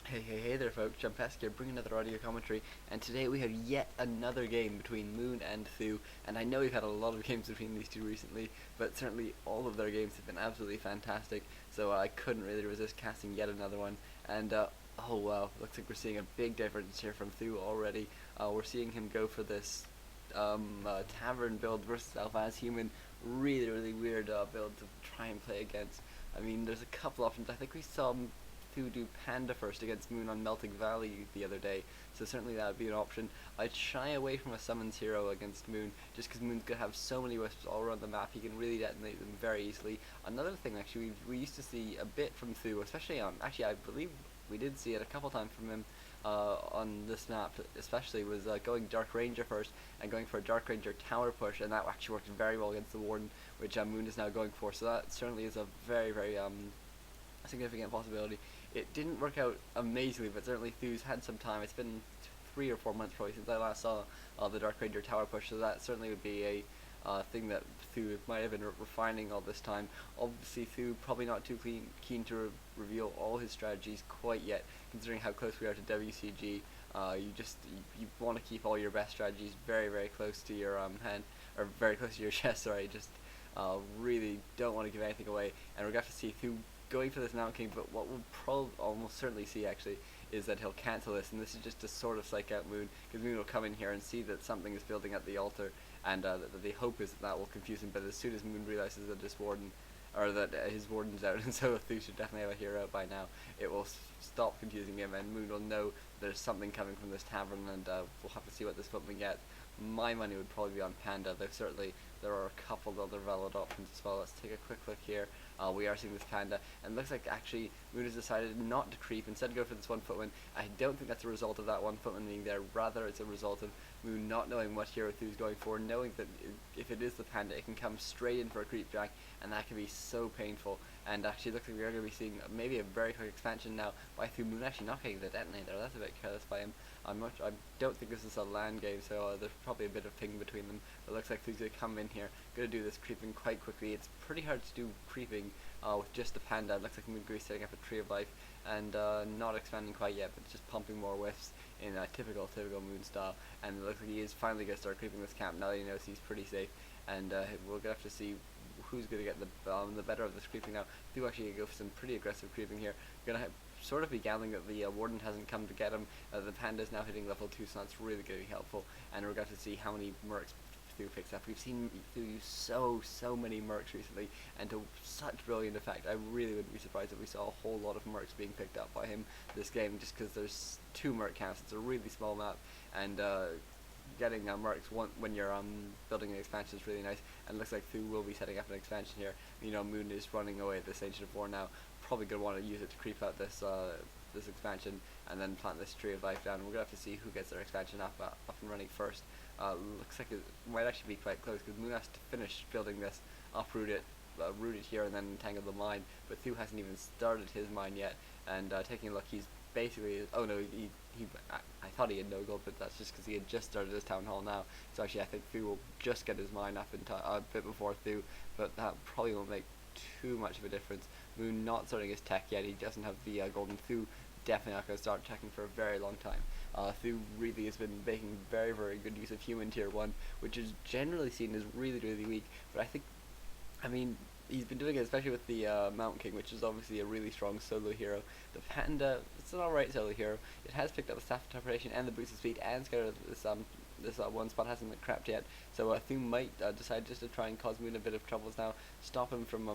Hey there folks, Jumpesk here, bringing another audio commentary, and today we have yet another game between Moon and th000, and I know we've had a lot of games between these two recently, but certainly all of their games have been absolutely fantastic, so I couldn't really resist casting yet another one, and oh wow, looks like we're seeing a big difference here from th000 already. We're seeing him go for this tavern build versus Alpha as human, really weird build to try and play against. I mean, there's a couple options. I think we saw to do Panda first against Moon on Melting Valley the other day, so certainly that would be an option. I'd shy away from a Summons hero against Moon, just because Moon's going to have so many wisps all around the map, he can really detonate them very easily. Another thing, actually, we used to see a bit from th000, especially on, actually I believe we did see it a couple times from him on this map, especially, was going Dark Ranger first and going for a Dark Ranger tower push, and that actually worked very well against the Warden, which Moon is now going for, so that certainly is a very significant possibility. It didn't work out amazingly, but certainly th000's had some time. It's been 3 or 4 months probably since I last saw the Dark Ranger tower push, so that certainly would be a thing that th000 might have been refining all this time. Obviously th000 probably not too keen to reveal all his strategies quite yet, considering how close we are to WCG. You want to keep all your best strategies very close to your hand, or very close to your chest. Sorry, just really don't want to give anything away, and we're going to see th000 going for this Mountain King, but what we'll probably almost certainly see actually is that he'll cancel this, and this is just to sort of psych out Moon, because Moon will come in here and see that something is building at the altar, and the hope is that that will confuse him, but as soon as Moon realizes that his Warden, or that his Warden's out, and so th000 should definitely have a hero by now, it will stop confusing him, and Moon will know there's something coming from this tavern, and we'll have to see what this footman gets. My money would probably be on Panda, though certainly there are a couple of other valid options as well. Let's take a quick look here. We are seeing this Panda, and it looks like actually Moon has decided not to creep, instead go for this one footman. I don't think that's a result of that one footman being there, rather it's a result of Moon not knowing what hero th000's going for, knowing that if it is the Panda, it can come straight in for a creep jack, and that can be so painful. And actually looks like we are going to be seeing maybe a very quick expansion now by th000. Moon actually not getting the detonator, that's a bit careless by him. I don't think this is a land game, so there's probably a bit of ping between them. It looks like th000's going to come in here, going to do this creeping quite quickly. It's pretty hard to do creeping with just the Panda. It looks like Moon setting up a Tree of Life and not expanding quite yet, but just pumping more whiffs in a typical Moon style. And it looks like he is finally going to start creeping this camp now that he knows he's pretty safe. And we're going to have to see who's going to get the better of this creeping now. Do actually go for some pretty aggressive creeping here. Going to sort of be gambling that the Warden hasn't come to get him. The Panda is now hitting level 2, so that's really going to be helpful. And we're going to see how many mercs th000 picks up. We've seen th000 use so many mercs recently, and to such brilliant effect. I really wouldn't be surprised if we saw a whole lot of mercs being picked up by him this game, just because there's 2 merc counts. It's a really small map, and getting mercs when you're building an expansion is really nice. And it looks like th000 will be setting up an expansion here. You know, Moon is running away at this Ancient of War now. Probably going to want to use it to creep out this this expansion and then plant this Tree of Life down. We're going to have to see who gets their expansion up and running first. Looks like it might actually be quite close, because Moon has to finish building this, uproot it, root it here, and then entangle the mine. But th000 hasn't even started his mine yet, and taking a look, he's basically, oh no, I thought he had no gold, but that's just because he had just started his town hall now. So actually I think th000 will just get his mine up in a bit before th000, but that probably won't make too much of a difference. Moon not starting his tech yet, he doesn't have the golden. th000 definitely not going to start teching for a very long time. th000 really has been making very good use of human tier 1, which is generally seen as really weak, but I mean, he's been doing it especially with the Mountain King, which is obviously a really strong solo hero. The Panda, it's an alright solo hero. It has picked up the Staff of Interpretation and the Boost of Speed, and scattered this one spot hasn't been crapped yet. So th000 might decide just to try and cause Moon a bit of troubles now, stop him from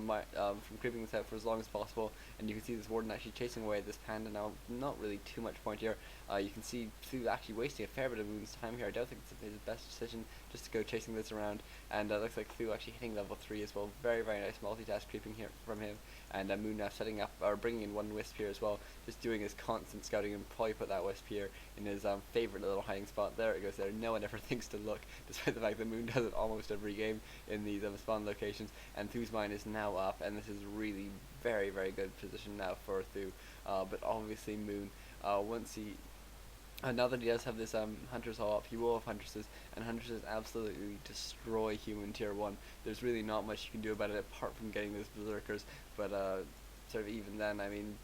creeping this out for as long as possible. And you can see this Warden actually chasing away this Panda now. Not really too much point here. You can see th000 actually wasting a fair bit of Moon's time here. I don't think it's his best decision just to go chasing this around. And looks like th000 actually hitting level 3 as well. Very nice multitask creeping here from him. And Moon now setting up, or bringing in one wisp here as well, just doing his constant scouting, and probably put that wisp here in his favorite little hiding spot. There it goes there. No one ever thinks to look, despite the fact that Moon does it almost every game in these spawn locations. And th000's mine is now up, and this is really very good position now for th000. But obviously Moon, once he now that he does have this Hunter's Hall up, he will have Huntresses, and Huntresses absolutely destroy human tier 1. There's really not much you can do about it apart from getting those Berserkers, but sort of even then, I mean,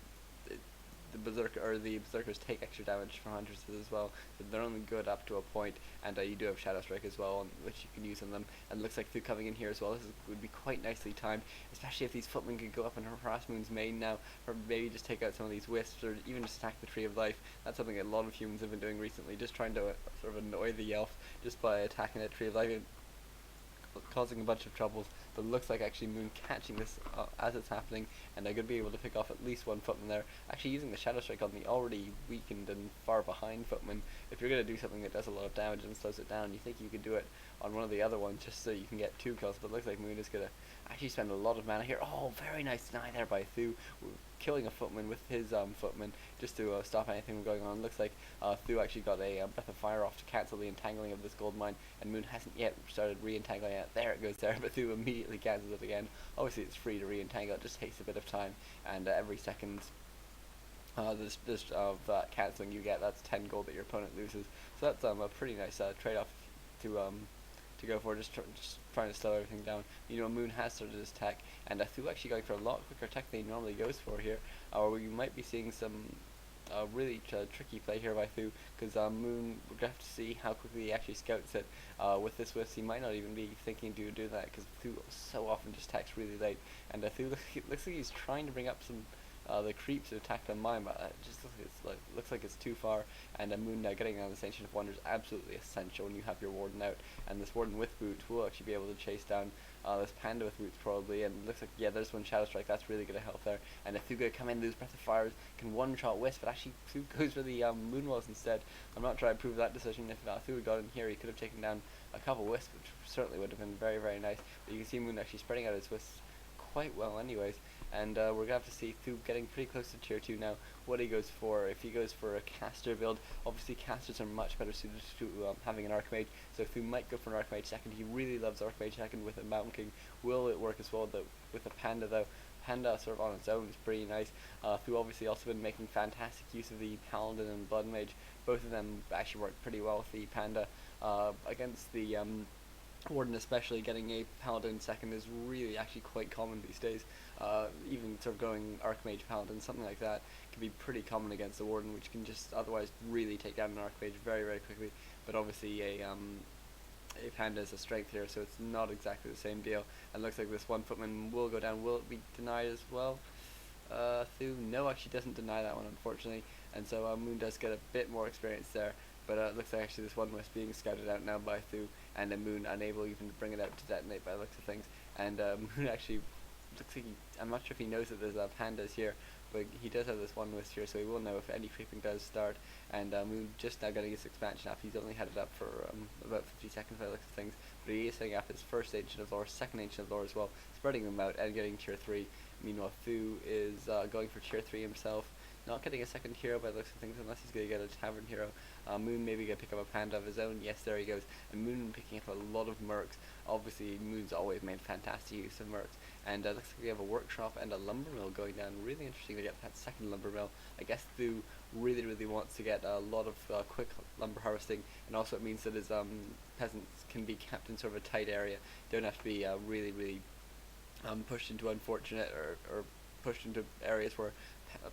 the berserkers take extra damage from hunters as well, so they're only good up to a point, and you do have Shadow Strike as well, which you can use on them. And it looks like through coming in here as well, would be quite nicely timed, especially if these footmen could go up and harass Moon's main now, or maybe just take out some of these wisps, or even just attack the Tree of Life. That's something that a lot of humans have been doing recently, just trying to sort of annoy the elf just by attacking that Tree of Life, causing a bunch of troubles. But it looks like actually Moon catching this as it's happening, and they're going to be able to pick off at least one footman there. Actually using the Shadow Strike on the already weakened and far behind footman. If you're going to do something that does a lot of damage and slows it down, you think you could do it on one of the other ones just so you can get 2 kills. But it looks like Moon is going to actually spend a lot of mana here. Oh, very nice deny there by th000, killing a footman with his footman just to stop anything from going on. Looks like th000 actually got a Breath of Fire off to cancel the entangling of this gold mine, and Moon hasn't yet started re-entangling it. There it goes there, but th000 immediately cancels it again. Obviously it's free to re-entangle, it just takes a bit of time, and every second this cancelling you get, that's 10 gold that your opponent loses. So that's a pretty nice trade-off to go for, just trying to slow everything down. You know, Moon has started his tech, and th000 actually going for a lot quicker tech than he normally goes for here, or you might be seeing some really tricky play here by th000, because Moon, we're going to have to see how quickly he actually scouts it. With this wisp, he might not even be thinking to do that, because th000 so often just attacks really late, and th000 looks like he's trying to bring up some the creeps to attack the mine, but it just looks like it's too far, and Moon now getting on this Ancient of Wonder is absolutely essential when you have your Warden out, and this Warden with boots will actually be able to chase down this Panda with boots probably, and it looks like, yeah, there's one Shadow Strike, that's really going to help there, and if th000 come in, lose Breath of Fire, can one-shot Wisp, but actually th000 goes for the Moon Walls instead. I'm not trying to prove that decision. If th000 got in here, he could have taken down a couple Wisps, which certainly would have been very, very nice, but you can see Moon actually spreading out his Wisps quite well anyways, and we're going to have to see th000 getting pretty close to tier 2 now, what he goes for. If he goes for a caster build, obviously casters are much better suited to having an Archmage, so th000 might go for an Archmage second. He really loves Archmage second with a Mountain King. Will it work as well with a Panda though? Panda sort of on its own is pretty nice. th000 obviously also been making fantastic use of the Paladin and Blood Mage. Both of them actually work pretty well with the Panda against the Warden, especially. Getting a Paladin second is really actually quite common these days. Even sort of going Archmage Paladin, something like that, can be pretty common against the Warden, which can just otherwise really take down an Archmage very, very quickly. But obviously a Panda is a strength here, so it's not exactly the same deal. And looks like this one footman will go down. Will it be denied as well? th000, no, actually doesn't deny that one, unfortunately. And so Moon does get a bit more experience there. But it looks like actually this one was being scouted out now by th000, and Moon unable even to bring it out to detonate by the looks of things. And Moon actually looks like I'm not sure if he knows that there's pandas here, but he does have this one wisp here, so he will know if any creeping does start. And Moon just now getting his expansion up. He's only had it up for about 50 seconds by the looks of things, but he is setting up his first Ancient of Lore, second Ancient of Lore as well, spreading them out and getting tier 3. Meanwhile, th000 is going for tier 3 himself. Not getting a second hero by the looks of things, unless he's going to get a Tavern hero. Moon maybe going to pick up a Panda of his own. Yes, there he goes. And Moon picking up a lot of mercs. Obviously, Moon's always made fantastic use of mercs. And looks like we have a workshop and a lumber mill going down. Really interesting to get that second lumber mill. I guess th000 really, really wants to get a lot of quick lumber harvesting. And also it means that his peasants can be kept in sort of a tight area. Don't have to be really, really pushed into unfortunate or pushed into areas where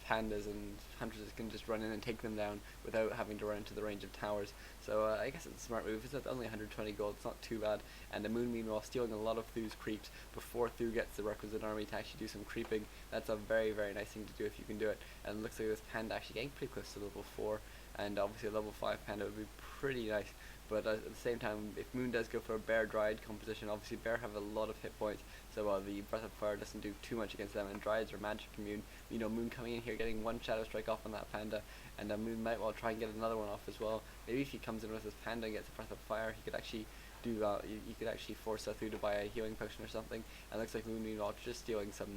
pandas and hunters can just run in and take them down without having to run into the range of towers. So I guess it's a smart move. It's only 120 gold, it's not too bad. And the Moon meanwhile stealing a lot of th000's creeps before th000 gets the requisite army to actually do some creeping. That's a very, very nice thing to do if you can do it. And it looks like this panda actually getting pretty close to level 4, and obviously a level 5 panda would be pretty nice. But at the same time, if Moon does go for a Bear Dryad composition, obviously Bear have a lot of hit points, so the Breath of Fire doesn't do too much against them, and Dryads are magic immune. You know, Moon coming in here getting one Shadow Strike off on that Panda, and Moon might well try and get another one off as well. Maybe if he comes in with his Panda and gets a Breath of Fire, he could actually do you could actually force th000 to buy a healing potion or something. And it looks like Moon meanwhile just stealing some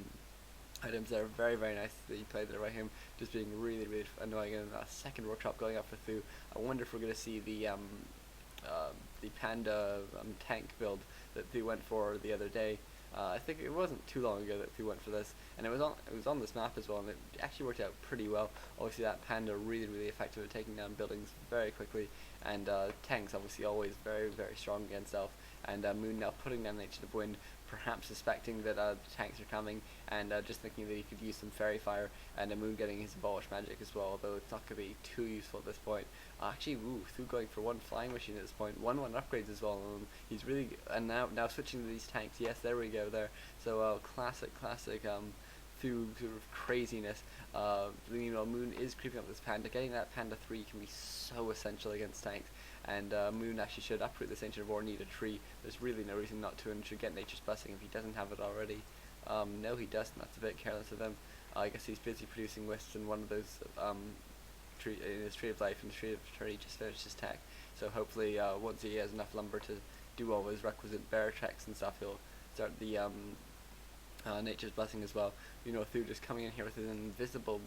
items that are very, very nice that he played there by him, just being really, really annoying. And a second workshop going up for th000. I wonder if we're going to see the Panda tank build that th000 went for the other day. I think it wasn't too long ago that th000 went for this, and it was on this map as well, and it actually worked out pretty well. Obviously that Panda really, really effective at taking down buildings very quickly, and tanks obviously always very, very strong against Elf. And Moon now putting down Ancient of Wind, perhaps suspecting that the tanks are coming, and just thinking that he could use some fairy fire and a Moon getting his abolish magic as well, although it's not going to be too useful at this point. Actually, Thu going for one flying machine at this point, 1/1 upgrades as well. He's really and now switching to these tanks. Yes, there we go there. So classic Thu sort of craziness. Moon is creeping up this panda. Getting that panda 3 can be so essential against tanks. And Moon actually should uproot this Ancient of War, need a tree. There's really no reason not to, and should get Nature's Blessing if he doesn't have it already. No, he doesn't. That's a bit careless of him. I guess he's busy producing wisps, and one of those in his Tree of Life and the Tree of Eternity just finished his tech. So hopefully, once he has enough lumber to do all his requisite bear checks and stuff, he'll start the Nature's Blessing as well. Thu just coming in here with his invisible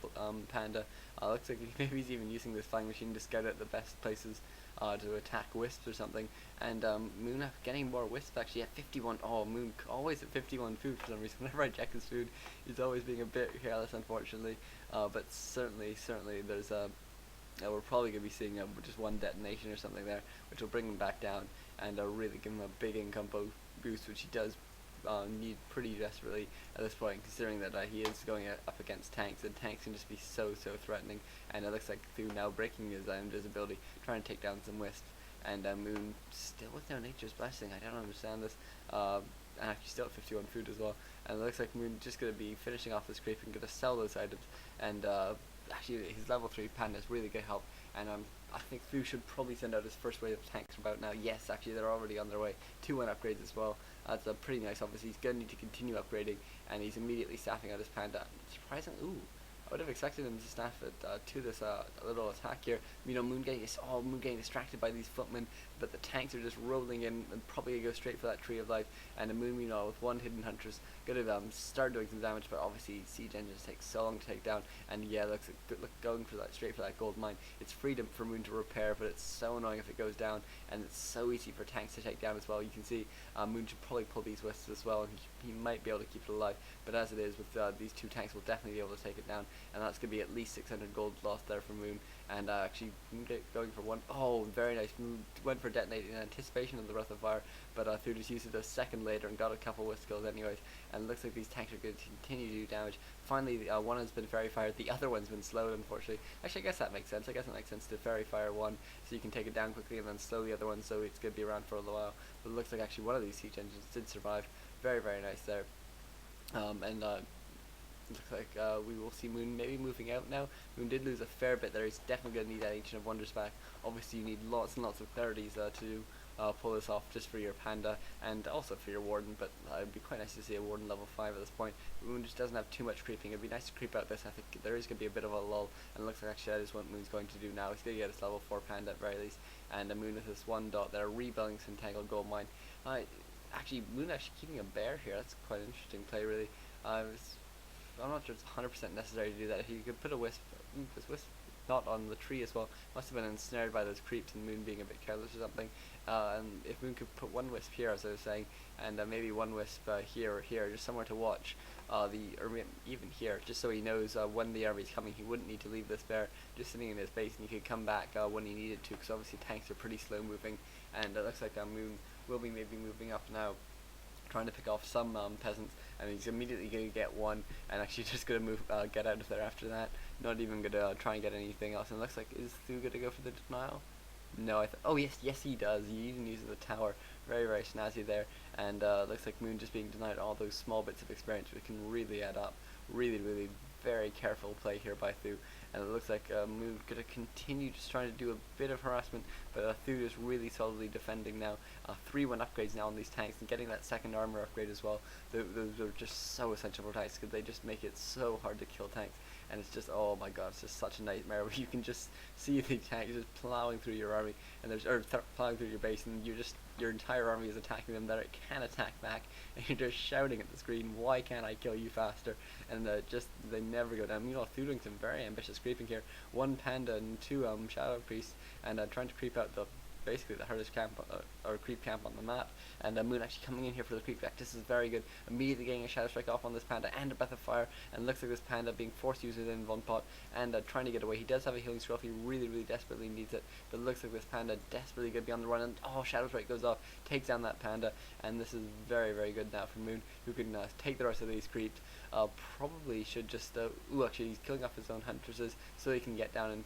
panda. Looks like maybe he's even using this flying machine to scout out the best places to attack wisps or something. And Moon getting more wisps actually at 51. Oh, Moon always at 51 food for some reason. Whenever I check his food, he's always being a bit careless, unfortunately. But certainly there's we're probably going to be seeing just one detonation or something there, which will bring him back down and really give him a big income boost, which he does need pretty desperately at this point, considering that he is going up against tanks, and tanks can just be so threatening. And it looks like Thu now breaking his invisibility, trying to take down some wisps, and Moon still with no Nature's Blessing. I don't understand this. And actually still at 51 food as well. And it looks like Moon just going to be finishing off this creep and going to sell those items. And actually his level 3 panda is really good help. And I think Thu should probably send out his first wave of tanks about now. Yes, actually they're already on their way. 2-1 upgrades as well. That's pretty nice. Obviously he's going to need to continue upgrading, and he's immediately staffing out his panda. Surprising. Ooh, I would have expected him to staff it to this little attack here. Moon getting distracted by these footmen, but the tanks are just rolling in and probably gonna go straight for that Tree of Life. And the Moon, with one hidden huntress, gonna start doing some damage, but obviously siege engines take so long to take down. And yeah, going for that straight for that gold mine. It's freedom for Moon to repair, but it's so annoying if it goes down, and it's so easy for tanks to take down as well. You can see Moon should probably pull these wisps as well, and he might be able to keep it alive. But as it is, with these two tanks, we'll definitely be able to take it down, and that's gonna be at least 600 gold lost there for Moon. And actually going for one. Oh, very nice. Moon went for detonating in anticipation of the Breath of Fire, but Thu just used it a second later and got a couple wisp kills anyways. And it looks like these tanks are going to continue to do damage. Finally, one has been fairy fired, the other one's been slowed, unfortunately. Actually, I guess that makes sense. I guess it makes sense to fairy fire one, so you can take it down quickly, and then slow the other one, so it's going to be around for a little while. But it looks like actually one of these siege engines did survive. Very nice there. Looks like we will see Moon maybe moving out now. Moon did lose a fair bit there. He's definitely going to need that Ancient of Wonders back. Obviously you need lots and lots of clarities to pull this off, just for your panda and also for your warden, but it would be quite nice to see a warden level 5 at this point. Moon just doesn't have too much creeping. It would be nice to creep out this. I think there is going to be a bit of a lull, and it looks like actually that is what Moon's going to do now. He's going to get his level 4 panda at very least, and Moon with this one dot there, rebuilding some Tangled Gold Mine. Actually, Moon actually keeping a bear here. That's quite an interesting play, really. I'm not sure it's 100% necessary to do that. If you could put a wisp, this wisp not on the tree as well, must have been ensnared by those creeps and Moon being a bit careless or something. And if Moon could put one wisp here, as I was saying, and maybe one wisp here or here, just somewhere to watch, or even here, just so he knows when the army's coming, he wouldn't need to leave this bear just sitting in his base, and he could come back when he needed to, because obviously tanks are pretty slow moving, and it looks like Moon will be maybe moving up now, trying to pick off some peasants, and he's immediately going to get one, and actually just going to move, get out of there after that, not even going to try and get anything else. And it looks like, is Thu going to go for the denial? No, oh yes he does. He even uses the tower. Very snazzy there, and looks like Moon just being denied all those small bits of experience, which can really add up. Really very careful play here by Thu, and it looks like Moon going to continue just trying to do a bit of harassment, but Thu is really solidly defending now. 3-1 upgrades now on these tanks, and getting that second armor upgrade as well. Those are just so essential for tanks, because they just make it so hard to kill tanks. And it's just, oh my god, it's just such a nightmare where you can just see the tanks just plowing through your army, and plowing through your base, and your entire army is attacking them that it can attack back, and you're just shouting at the screen, why can't I kill you faster? And they never go down. Thu doing some very ambitious creeping here. 1 panda and 2 shadow priests, and trying to creep out the basically the hardest camp or creep camp on the map. And Moon actually coming in here for the creep back. This is very good. Immediately getting a Shadow Strike off on this Panda and a Breath of Fire, and looks like this Panda being forced to use it in one pot and trying to get away. He does have a healing scroll if he really desperately needs it, but it looks like this Panda desperately good beyond the run, and Shadow Strike goes off, takes down that Panda, and this is very good now for Moon, who can take the rest of these creeps. Probably should just actually he's killing off his own huntresses so he can get down and